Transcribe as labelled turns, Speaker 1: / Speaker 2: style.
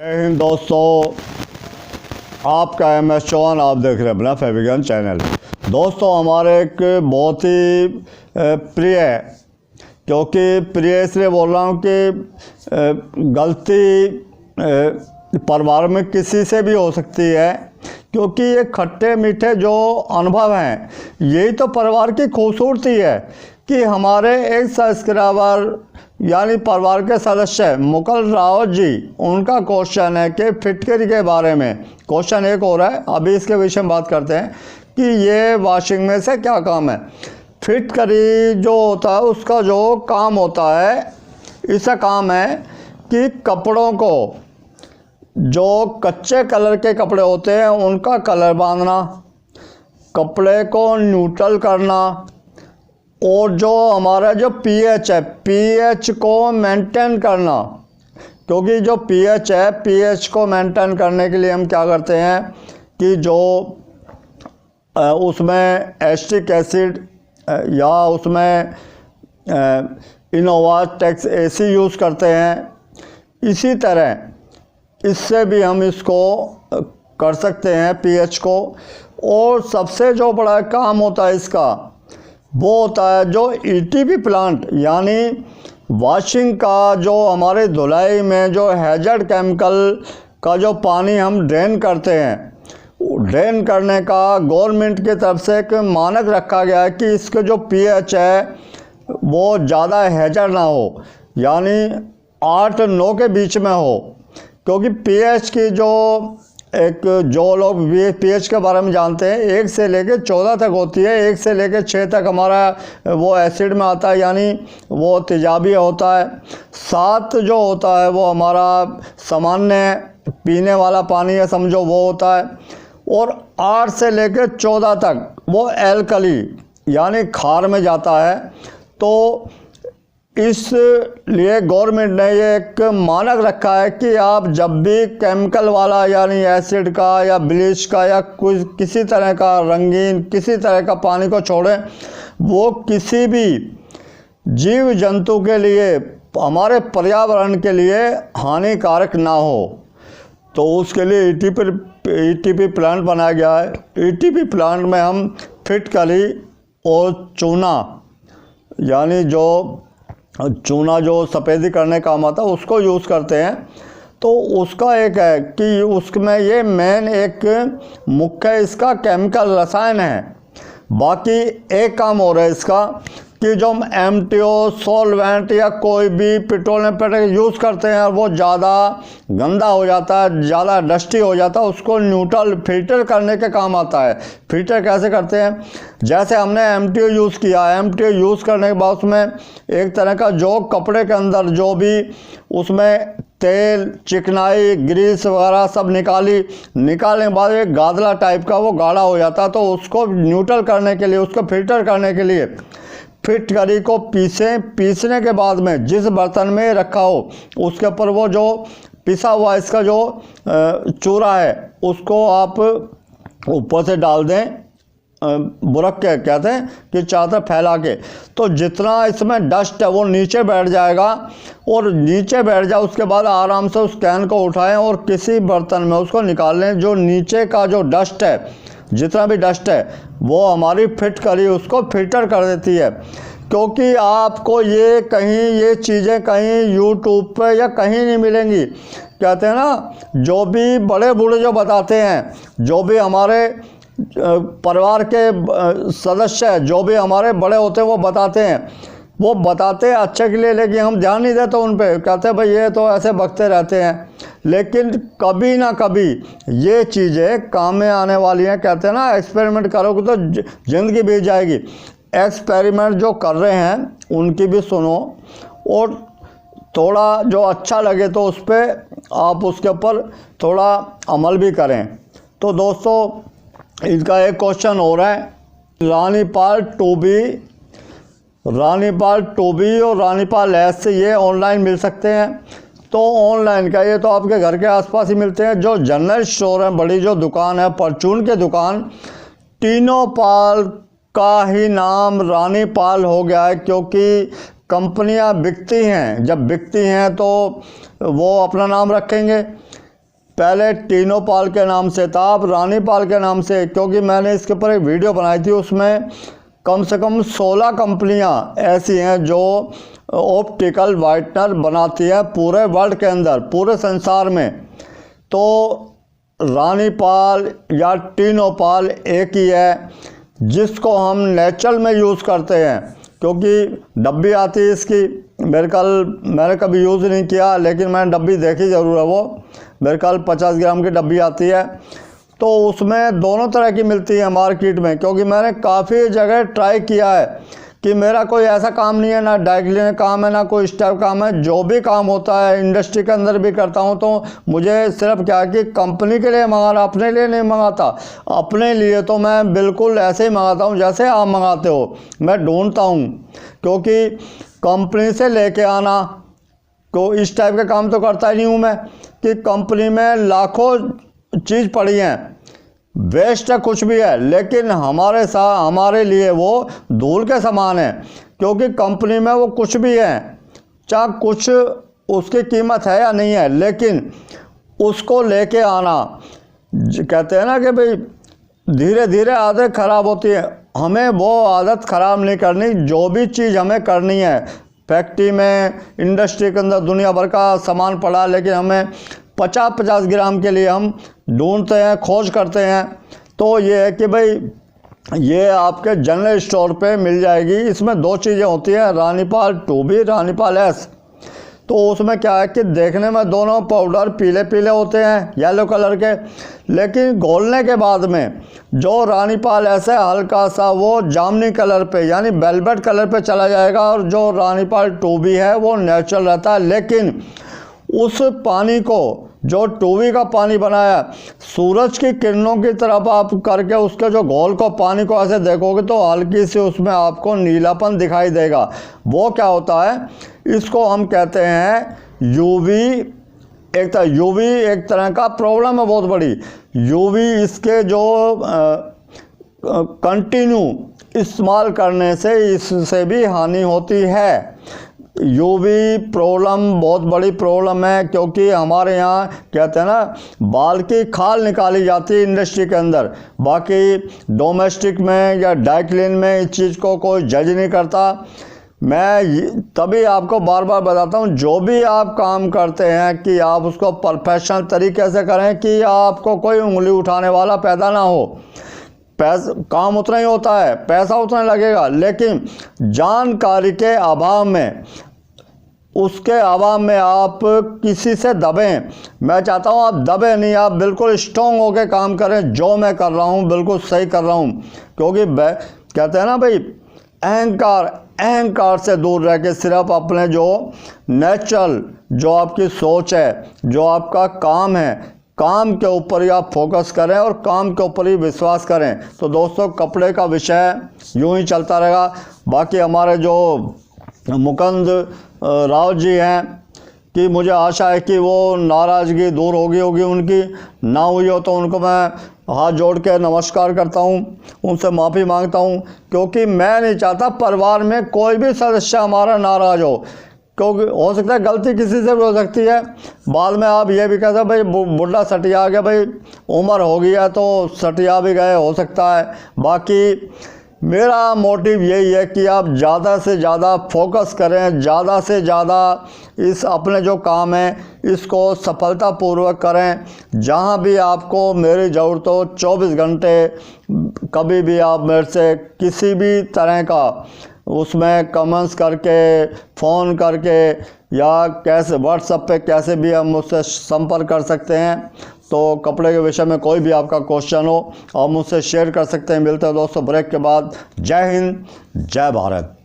Speaker 1: जय हिंद दोस्तों, आपका MS चौहान। आप देख रहे हैं अपना फैबिगन चैनल। दोस्तों, हमारे एक बहुत ही प्रिय है, क्योंकि प्रिय इसलिए बोल रहा हूँ कि गलती परिवार में किसी से भी हो सकती है, क्योंकि ये खट्टे मीठे जो अनुभव हैं यही तो परिवार की खूबसूरती है कि हमारे एक सब्सक्राइबर यानी परिवार के सदस्य मुकुल रावत जी, उनका क्वेश्चन है कि फिटकरी के बारे में क्वेश्चन एक हो रहा है। अभी इसके विषय में बात करते हैं कि ये वॉशिंग में से क्या काम है। फिटकरी जो होता है उसका जो काम होता है, इसका काम है कि कपड़ों को, जो कच्चे कलर के कपड़े होते हैं उनका कलर बांधना, कपड़े को न्यूट्रल करना, और जो हमारा जो पीएच है, पीएच को मेंटेन करना। क्योंकि जो पीएच है, पीएच को मेंटेन करने के लिए हम क्या करते हैं कि जो उसमें एसिटिक एसिड या उसमें इनोवा टेक्स AC यूज़ करते हैं। इसी तरह इससे भी हम इसको कर सकते हैं पीएच को। और सबसे जो बड़ा काम होता है इसका, वो होता है जो ETP प्लांट, यानी वॉशिंग का जो हमारे धुलाई में जो हैजर्ड केमिकल का जो पानी हम ड्रेन करते हैं, ड्रेन करने का गवर्नमेंट की तरफ से एक मानक रखा गया है कि इसके जो पीएच है वो ज़्यादा हैजर्ड ना हो, यानी 8-9 के बीच में हो। क्योंकि पीएच की जो लोग पीएच के बारे में जानते हैं, 1 से लेकर 14 तक होती है। 1 से लेकर 6 तक हमारा वो एसिड में आता है, यानी वो तेजाबी होता है। 7 जो होता है वो हमारा सामान्य पीने वाला पानी है, समझो, वो होता है। और 8 से लेकर 14 तक वो एल्कली यानी खार में जाता है। तो इसलिए गवर्नमेंट ने ये एक मानक रखा है कि आप जब भी केमिकल वाला यानी एसिड का या ब्लीच का या किसी तरह का रंगीन किसी तरह का पानी को छोड़ें, वो किसी भी जीव जंतु के लिए, हमारे पर्यावरण के लिए हानिकारक ना हो। तो उसके लिए ETP प्लांट बनाया गया है। ETP प्लांट में हम फिटकरी और चूना, यानी जो चूना जो सफ़ेदी करने काम आता है उसको यूज़ करते हैं। तो उसका एक है कि उसमें ये मेन एक मुख्य इसका केमिकल रसायन है। बाकी एक काम हो रहा है इसका कि जो हम MTO सॉल्वेंट या कोई भी पेट्रोलियम प्रोडक्ट यूज़ करते हैं और वो ज़्यादा गंदा हो जाता है, ज़्यादा डस्टी हो जाता है, उसको न्यूट्रल फिल्टर करने के काम आता है। फिल्टर कैसे करते हैं, जैसे हमने MTO यूज़ किया, MTO यूज़ करने के बाद उसमें एक तरह का जो कपड़े के अंदर जो भी उसमें तेल, चिकनाई, ग्रीस वगैरह सब निकालने के बाद एक गादला टाइप का वो गाढ़ा हो जाता है। तो उसको न्यूट्रल करने के लिए, उसको फिल्टर करने के लिए फिटकरी को पीसने के बाद में जिस बर्तन में रखा हो उसके ऊपर वो जो पिसा हुआ इसका जो चूरा है उसको आप ऊपर से डाल दें, बुरक के कहते हैं कि चादर फैला के। तो जितना इसमें डस्ट है वो नीचे बैठ जाएगा, और नीचे बैठ जाए उसके बाद आराम से उस कैन को उठाएं और किसी बर्तन में उसको निकाल लें। जो नीचे का जो डस्ट है, जितना भी डस्ट है, वो हमारी फिटकरी उसको फिल्टर कर देती है। क्योंकि आपको ये चीज़ें कहीं YouTube पे या कहीं नहीं मिलेंगी। कहते हैं ना, जो भी बड़े बूढ़े जो बताते हैं, जो भी हमारे परिवार के सदस्य हैं, जो भी हमारे बड़े होते हैं, वो बताते हैं अच्छे के लिए, लेकिन हम ध्यान नहीं देते उन पे। कहते हैं भाई ये तो ऐसे बकते रहते हैं, लेकिन कभी ना कभी ये चीज़ें काम में आने वाली हैं। कहते हैं ना, एक्सपेरिमेंट करोगे तो ज़िंदगी बीत जाएगी। एक्सपेरिमेंट जो कर रहे हैं उनकी भी सुनो, और थोड़ा जो अच्छा लगे तो उस पर आप उसके ऊपर थोड़ा अमल भी करें। तो दोस्तों, इनका एक क्वेश्चन हो रहा है, रानीपाल 2B और रानीपाल S से ये ऑनलाइन मिल सकते हैं। तो ऑनलाइन का ये तो आपके घर के आसपास ही मिलते हैं। जो जनरल स्टोर है, बड़ी जो दुकान है, परचून की दुकान, तीनों पाल का ही नाम रानीपाल हो गया है, क्योंकि कंपनियां बिकती हैं, जब बिकती हैं तो वो अपना नाम रखेंगे। पहले टीनोपाल के नाम से था, अब रानीपाल के नाम से, क्योंकि मैंने इसके ऊपर एक वीडियो बनाई थी, उसमें कम से कम 16 कंपनियां ऐसी हैं जो ऑप्टिकल वाइटनर बनाती हैं पूरे वर्ल्ड के अंदर, पूरे संसार में। तो रानीपाल या टीनोपाल एक ही है जिसको हम नेचुरल में यूज़ करते हैं, क्योंकि डब्बी आती है इसकी, मैंने कभी यूज़ नहीं किया, लेकिन मैंने डब्बी देखी ज़रूर है। वो मेरे ख्याल 50 ग्राम की डब्बी आती है। तो उसमें दोनों तरह की मिलती है मार्केट में, क्योंकि मैंने काफ़ी जगह ट्राई किया है कि मेरा कोई ऐसा काम नहीं है, ना डाइक्लिन काम है, ना कोई स्टेप काम है। जो भी काम होता है इंडस्ट्री के अंदर भी करता हूँ, तो मुझे सिर्फ क्या कि कंपनी के लिए मंगाना, अपने लिए नहीं मंगाता। अपने लिए तो मैं बिल्कुल ऐसे ही मंगाता हूँ जैसे आप मंगाते हो, मैं ढूंढता हूँ, क्योंकि कंपनी से लेके आना तो इस टाइप का काम तो करता ही नहीं हूँ मैं कि कंपनी में लाखों चीज़ पड़ी हैं, वेस्ट है कुछ भी है, लेकिन हमारे लिए वो धूल के समान है, क्योंकि कंपनी में वो कुछ भी है, चाहे कुछ उसकी कीमत है या नहीं है, लेकिन उसको लेके आना, कहते हैं ना कि भाई धीरे धीरे आदत ख़राब होती है, हमें वो आदत ख़राब नहीं करनी। जो भी चीज़ हमें करनी है, फैक्ट्री में, इंडस्ट्री के अंदर दुनिया भर का सामान पड़ा, लेकिन हमें 50-50 ग्राम के लिए हम ढूंढते हैं, खोज करते हैं। तो ये है कि भाई ये आपके जनरल स्टोर पे मिल जाएगी। इसमें दो चीज़ें होती हैं, रानीपाल 2B, रानीपाल S। तो उसमें क्या है कि देखने में दोनों पाउडर पीले पीले होते हैं, येलो कलर के, लेकिन घोलने के बाद में जो रानीपाल S है हल्का सा वो जामुनी कलर पे यानी वेलवेट कलर पे चला जाएगा, और जो रानीपाल 2B है वो नेचुरल रहता है। लेकिन उस पानी को, जो 2B का पानी बनाया, सूरज की किरणों की तरफ आप करके उसके जो घोल को, पानी को ऐसे देखोगे तो हल्की सी उसमें आपको नीलापन दिखाई देगा। वो क्या होता है, इसको हम कहते हैं यूवी। यूवी एक तरह का प्रॉब्लम है बहुत बड़ी। यूवी इसके जो कंटिन्यू इस्तेमाल करने से इससे भी हानि होती है। यूवी प्रॉब्लम बहुत बड़ी प्रॉब्लम है, क्योंकि हमारे यहाँ कहते हैं ना बाल की खाल निकाली जाती है इंडस्ट्री के अंदर। बाकी डोमेस्टिक में या डाइक्लिन में इस चीज़ को कोई जज नहीं करता। मैं तभी आपको बार बार बताता हूँ, जो भी आप काम करते हैं कि आप उसको प्रोफेशनल तरीके से करें कि आपको कोई उंगली उठाने वाला पैदा ना हो। काम उतना ही होता है, पैसा उतना लगेगा, लेकिन जानकारी के अभाव में, उसके अभाव में आप किसी से दबें। मैं चाहता हूँ आप दबे नहीं, आप बिल्कुल स्ट्रॉन्ग होकर काम करें। जो मैं कर रहा हूँ बिल्कुल सही कर रहा हूँ, क्योंकि कहते हैं ना भाई अहंकार से दूर रह के सिर्फ अपने जो नेचुरल, जो आपकी सोच है, जो आपका काम है, काम के ऊपर ही आप फोकस करें और काम के ऊपर ही विश्वास करें। तो दोस्तों, कपड़े का विषय यूं ही चलता रहेगा। बाकी हमारे जो मुकुंद राव जी हैं, कि मुझे आशा है कि वो नाराज़गी दूर होगी उनकी, ना हुई हो तो उनको मैं हाथ जोड़ के नमस्कार करता हूँ, उनसे माफ़ी मांगता हूँ, क्योंकि मैं नहीं चाहता परिवार में कोई भी सदस्य हमारा नाराज़ हो। क्योंकि हो सकता है गलती किसी से भी हो सकती है, बाद में आप ये भी कहते भाई बुढ़ा सटिया गया, भाई उम्र हो गई है तो सटिया भी गए, हो सकता है। बाकी मेरा मोटिव यही है कि आप ज़्यादा से ज़्यादा फोकस करें, ज़्यादा से ज़्यादा इस अपने जो काम है इसको सफलतापूर्वक करें। जहाँ भी आपको मेरी ज़रूरत हो 24 घंटे, कभी भी आप मेरे से किसी भी तरह का उसमें कमेंट्स करके, फ़ोन करके या कैसे व्हाट्सएप पे कैसे भी हम मुझसे संपर्क कर सकते हैं। तो कपड़े के विषय में कोई भी आपका क्वेश्चन हो आप मुझसे शेयर कर सकते हैं। मिलते हैं दोस्तों ब्रेक के बाद। जय हिंद, जय भारत।